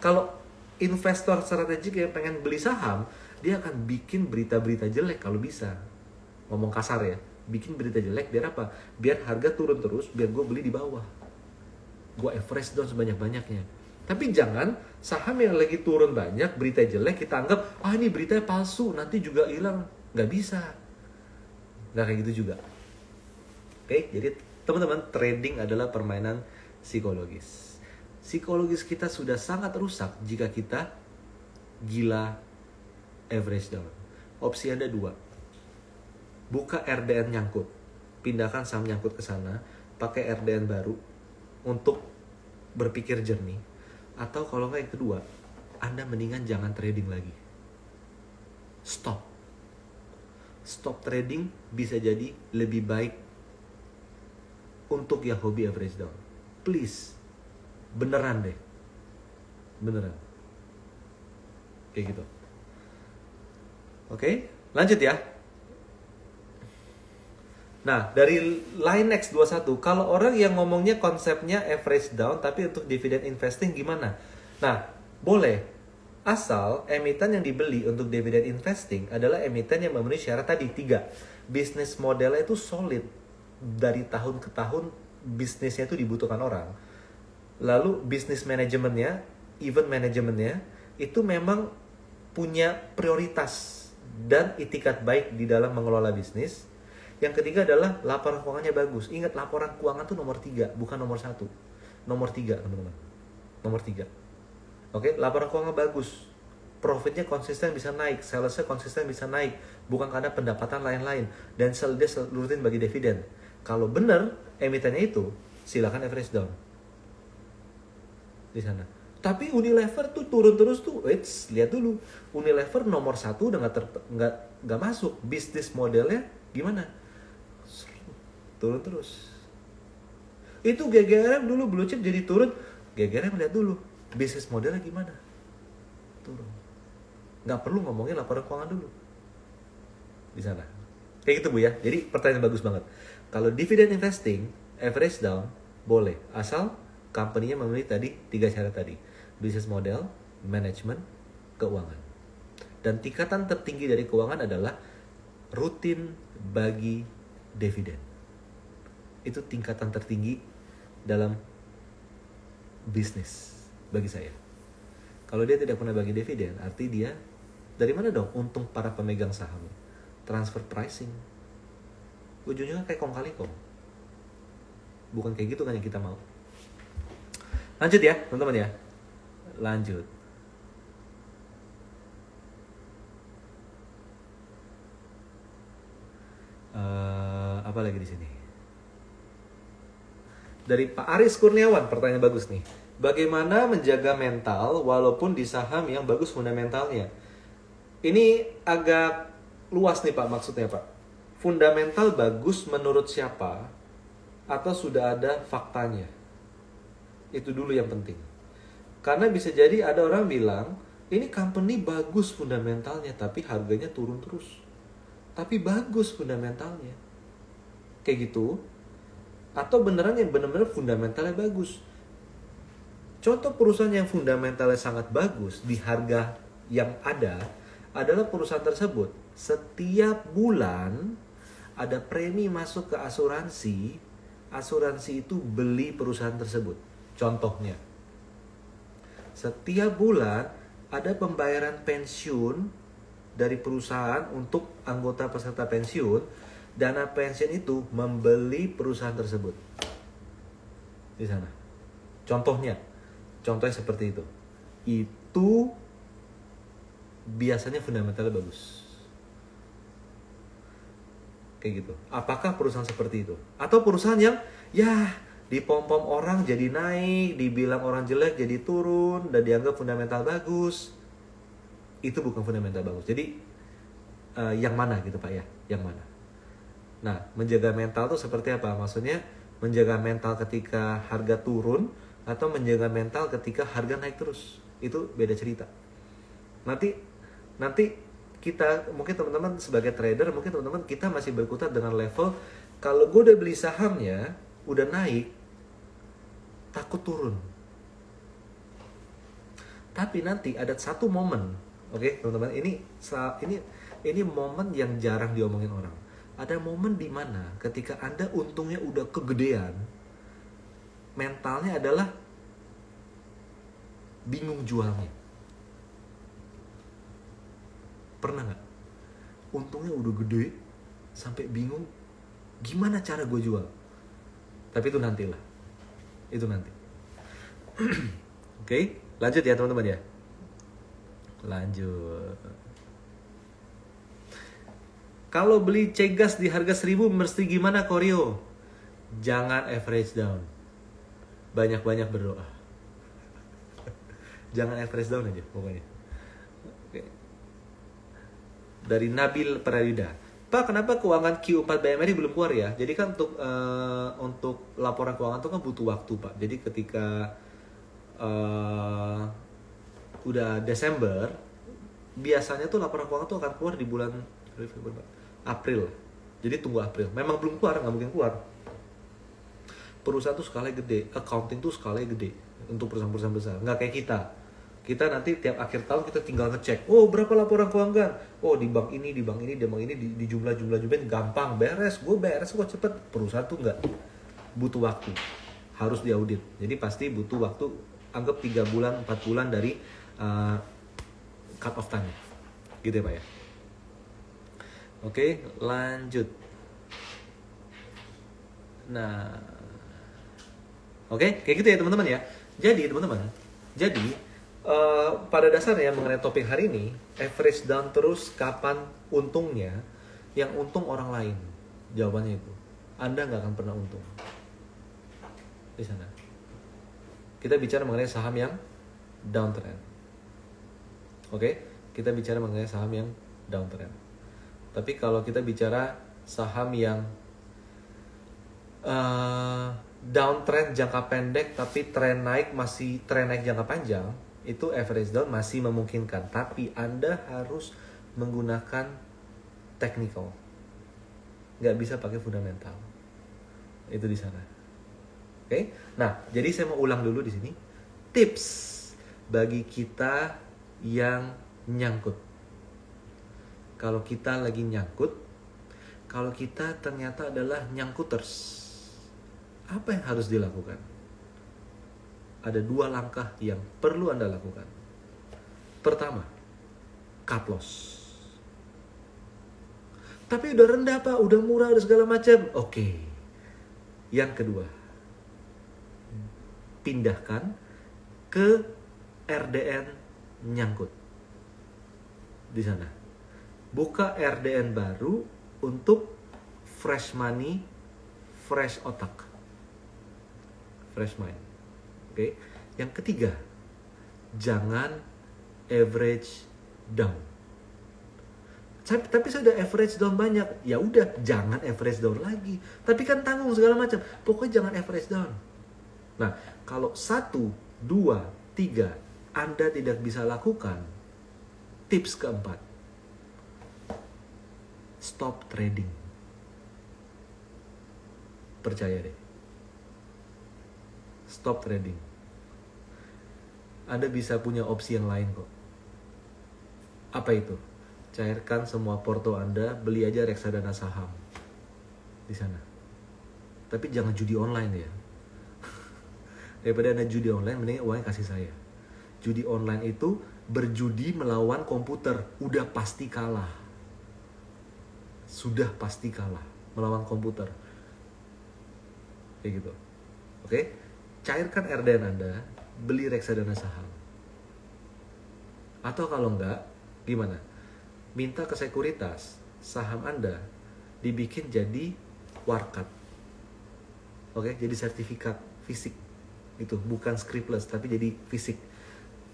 Kalau investor strategik yang pengen beli saham, dia akan bikin berita-berita jelek kalau bisa. Ngomong kasar ya. Bikin berita jelek biar apa? Biar harga turun terus, biar gue beli di bawah. Gue average down sebanyak-banyaknya. Tapi jangan saham yang lagi turun banyak, berita jelek kita anggap, ini beritanya palsu, nanti juga hilang. Nggak bisa. Nggak kayak gitu juga. Oke, jadi teman-teman, trading adalah permainan psikologis. Psikologis kita sudah sangat rusak jika kita gila average down. Opsi Anda 2. Buka RDN nyangkut. Pindahkan saham nyangkut ke sana, pakai RDN baru untuk berpikir jernih. Atau kalau nggak yang kedua, Anda mendingan jangan trading lagi. Stop trading bisa jadi lebih baik untuk yang hobi average down. Please, beneran deh. Beneran. Kayak gitu. Oke, lanjut ya. Nah, dari Linex 21, kalau orang yang ngomongnya konsepnya average down tapi untuk dividend investing gimana? Nah, boleh. Asal emiten yang dibeli untuk dividend investing adalah emiten yang memenuhi syarat tadi 3. Bisnis modelnya itu solid. Dari tahun ke tahun bisnisnya itu dibutuhkan orang. Lalu bisnis manajemennya, event manajemennya itu memang punya prioritas dan itikat baik di dalam mengelola bisnis. Yang ketiga adalah laporan keuangannya bagus. Ingat, laporan keuangan itu nomor 3, bukan nomor 1. Nomor 3, teman-teman. Nomor 3. Oke, laporan keuangan bagus. Profitnya konsisten bisa naik, salesnya konsisten bisa naik. Bukan karena pendapatan lain-lain. Dan dia rutin bagi dividen. Kalau benar emitennya itu, silakan average down. Di sana. Tapi Unilever tuh turun terus tuh, lihat dulu. Unilever nomor 1 udah nggak masuk. Bisnis modelnya gimana? Turun terus. Itu GGRM dulu blue chip jadi turun. GGRM lihat dulu bisnis modelnya gimana, turun. Nggak perlu ngomongin laporan keuangan dulu di sana. Kayak gitu Bu ya. Jadi pertanyaan bagus banget. Kalau dividend investing, average down boleh, asal company-nya memenuhi tadi 3 syarat tadi. Business model, manajemen, keuangan. Dan tingkatan tertinggi dari keuangan adalah rutin bagi dividen. Itu tingkatan tertinggi dalam bisnis bagi saya. Kalau dia tidak pernah bagi dividen, arti dia dari mana dong untung para pemegang saham? Transfer pricing. Ujungnya kayak kong kali kong. Bukan kayak gitu kan yang kita mau. Lanjut ya teman-teman ya. Lanjut. Apa lagi di sini? Dari Pak Aris Kurniawan, pertanyaan bagus nih. Bagaimana menjaga mental walaupun di saham yang bagus fundamentalnya? Ini agak luas nih Pak maksudnya Pak. Fundamental bagus menurut siapa? Atau sudah ada faktanya? Itu dulu yang penting. Karena bisa jadi ada orang bilang, ini company bagus fundamentalnya, tapi harganya turun terus. Tapi bagus fundamentalnya. Kayak gitu. Atau beneran yang benar-benar fundamentalnya bagus. Contoh perusahaan yang fundamentalnya sangat bagus di harga yang ada adalah perusahaan tersebut setiap bulan ada premi masuk ke asuransi. Asuransi itu beli perusahaan tersebut. Contohnya, setiap bulan ada pembayaran pensiun dari perusahaan untuk anggota peserta pensiun. Dana pensiun itu membeli perusahaan tersebut di sana. Contohnya seperti itu. Itu biasanya fundamentalnya bagus. Kayak gitu. Apakah perusahaan seperti itu? Atau perusahaan yang ya dipom-pom orang jadi naik, dibilang orang jelek jadi turun, dan dianggap fundamental bagus. Itu bukan fundamental bagus. Jadi yang mana gitu Pak ya? Yang mana? Nah, menjaga mental itu seperti apa? Maksudnya menjaga mental ketika harga turun atau menjaga mental ketika harga naik terus. Itu beda cerita. Nanti kita, mungkin teman-teman sebagai trader, mungkin teman-teman kita masih berkutat dengan level kalau gue udah beli sahamnya, udah naik, takut turun. Tapi nanti ada satu momen, oke teman-teman, ini momen yang jarang diomongin orang. Ada momen di mana ketika Anda untungnya udah kegedean, mentalnya adalah bingung jualnya. Pernah nggak? Untungnya udah gede, sampai bingung gimana cara gue jual. Tapi itu nantilah. Itu nanti. Oke, lanjut ya teman-teman ya. Lanjut. Kalau beli Cegas di harga 1000 mesti gimana Koryo? Jangan average down. Banyak-banyak berdoa. Jangan average down aja pokoknya. Oke. Dari Nabil Pradida. Pak, kenapa keuangan Q4 BMRI belum keluar ya? Jadi kan untuk laporan keuangan itu kan butuh waktu Pak. Jadi ketika udah Desember, biasanya tuh laporan keuangan tuh akan keluar di bulan April. Jadi tunggu April. Memang belum keluar, nggak mungkin keluar. Perusahaan tuh skalanya gede, accounting tuh skalanya gede untuk perusahaan-perusahaan besar. Nggak kayak kita. Kita nanti tiap akhir tahun kita tinggal ngecek. Oh berapa laporan keuangan? Oh di bank ini, di bank ini, di bank ini, di jumlah-jumlah gampang, beres. Gue beres kok cepet. Perusahaan tuh nggak, butuh waktu. Harus diaudit. Jadi pasti butuh waktu. Anggap 3 bulan, 4 bulan dari cut off time. Gitu ya Pak ya. Oke, lanjut. Nah, oke, kayak gitu ya teman-teman ya. Jadi teman-teman, pada dasarnya mengenai topik hari ini, average down terus kapan untungnya? Yang untung orang lain. Jawabannya itu, Anda nggak akan pernah untung di sana. Kita bicara mengenai saham yang downtrend. Oke, kita bicara mengenai saham yang downtrend. Tapi kalau kita bicara saham yang downtrend jangka pendek tapi tren naik jangka panjang, itu average down masih memungkinkan. Tapi Anda harus menggunakan technical, nggak bisa pakai fundamental. Itu di sana. Oke, nah jadi saya mau ulang dulu di sini tips bagi kita yang nyangkut. Kalau kita lagi nyangkut, kalau kita ternyata adalah nyangkuters, apa yang harus dilakukan? Ada 2 langkah yang perlu Anda lakukan. Pertama, cut loss. Tapi udah rendah Pak, udah murah, udah segala macam. Oke. Yang kedua, pindahkan ke RDN nyangkut. Di sana. Buka RDN baru untuk fresh money, fresh otak. Fresh mind. Oke. Yang ketiga, jangan average down. Tapi saya udah average down banyak. Ya udah, jangan average down lagi. Tapi kan tanggung segala macam. Pokoknya jangan average down. Nah, kalau 1, 2, 3 Anda tidak bisa lakukan, tips keempat, stop trading. Percaya deh. Stop trading. Anda bisa punya opsi yang lain kok. Apa itu? Cairkan semua porto Anda, beli aja reksadana saham di sana. Tapi jangan judi online ya. Daripada Anda judi online, mending uangnya kasih saya. Judi online itu berjudi melawan komputer, udah pasti kalah. Sudah pasti kalah melawan komputer. Kayak gitu. Oke? Cairkan RDN Anda, beli reksadana saham. Atau kalau enggak, gimana? Minta ke sekuritas saham Anda dibikin jadi warkat. Oke, jadi sertifikat fisik. Itu bukan scriptless tapi jadi fisik.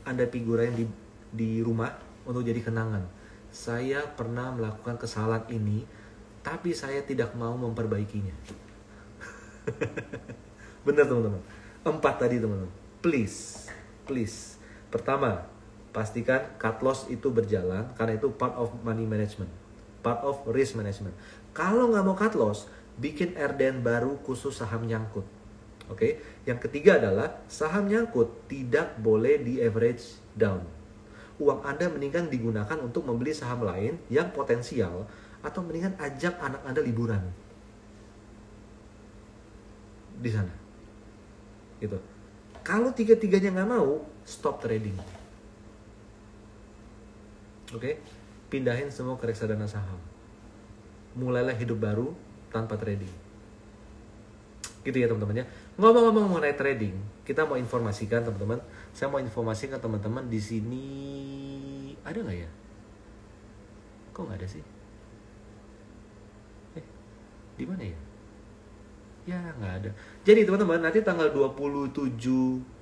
Anda figurain di rumah untuk jadi kenangan. Saya pernah melakukan kesalahan ini, tapi saya tidak mau memperbaikinya. Benar teman-teman. 4 tadi teman-teman. Please. Pertama, pastikan cut loss itu berjalan karena itu part of money management, part of risk management. Kalau nggak mau cut loss, bikin RDN baru khusus saham nyangkut. Oke. Yang ketiga adalah saham nyangkut tidak boleh di average down. Uang Anda mendingan digunakan untuk membeli saham lain yang potensial atau mendingan ajak anak Anda liburan. Di sana. Gitu. Kalau tiga-tiganya nggak mau, stop trading. Oke, pindahin semua ke reksadana saham. Mulailah hidup baru tanpa trading. Gitu ya teman-teman ya. Ngomong-ngomong mengenai trading, kita mau informasikan teman-teman. Saya mau informasikan teman-teman di sini ada nggak ya? Kok nggak ada sih? Di mana ya? Ya nggak ada. Jadi teman-teman, nanti tanggal 27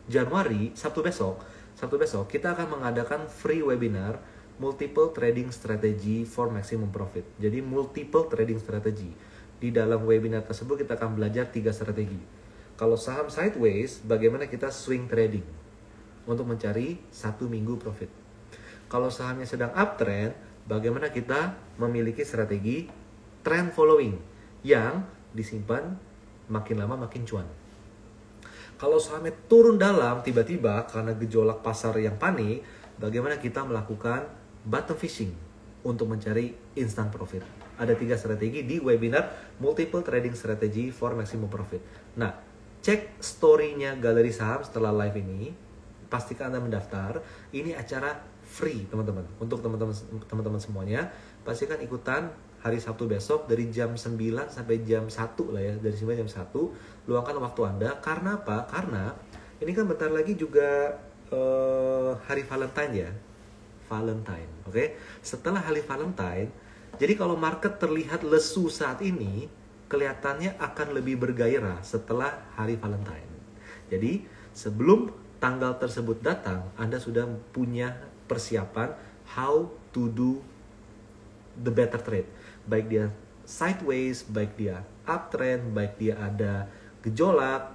Januari, Sabtu besok kita akan mengadakan free webinar Multiple Trading Strategy for Maximum Profit. Jadi multiple trading strategy. Di dalam webinar tersebut kita akan belajar 3 strategi. Kalau saham sideways, bagaimana kita swing trading untuk mencari 1 minggu profit. Kalau sahamnya sedang uptrend, bagaimana kita memiliki strategi trend following yang disimpan makin lama makin cuan. Kalau sahamnya turun dalam tiba-tiba karena gejolak pasar yang panik, bagaimana kita melakukan bottom fishing untuk mencari instant profit. Ada 3 strategi di webinar Multiple Trading Strategy for Maximum Profit. Nah, cek story-nya Galeri Saham setelah live ini. Pastikan Anda mendaftar. Ini acara free teman-teman. Untuk teman-teman semuanya, pastikan ikutan hari Sabtu besok dari jam 9 sampai jam 1 lah ya. Dari 9 jam 1. Luangkan waktu Anda. Karena apa? Karena ini kan bentar lagi juga hari Valentine ya. Valentine, oke? Setelah hari Valentine, jadi kalau market terlihat lesu saat ini, kelihatannya akan lebih bergairah setelah hari Valentine. Jadi sebelum tanggal tersebut datang, Anda sudah punya persiapan how to do the better trade. Baik dia sideways, baik dia uptrend, baik dia ada gejolak,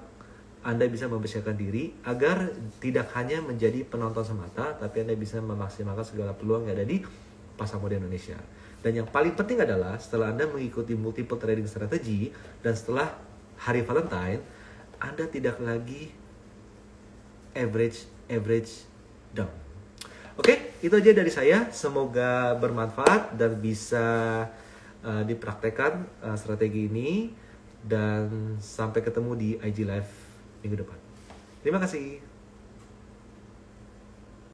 Anda bisa mempersiapkan diri agar tidak hanya menjadi penonton semata, tapi Anda bisa memaksimalkan segala peluang yang ada di pasar modal Indonesia. Dan yang paling penting adalah setelah Anda mengikuti multiple trading strategy dan setelah hari Valentine, Anda tidak lagi average down. Oke, itu aja dari saya. Semoga bermanfaat dan bisa dipraktekkan strategi ini. Dan sampai ketemu di IG Live minggu depan. Terima kasih.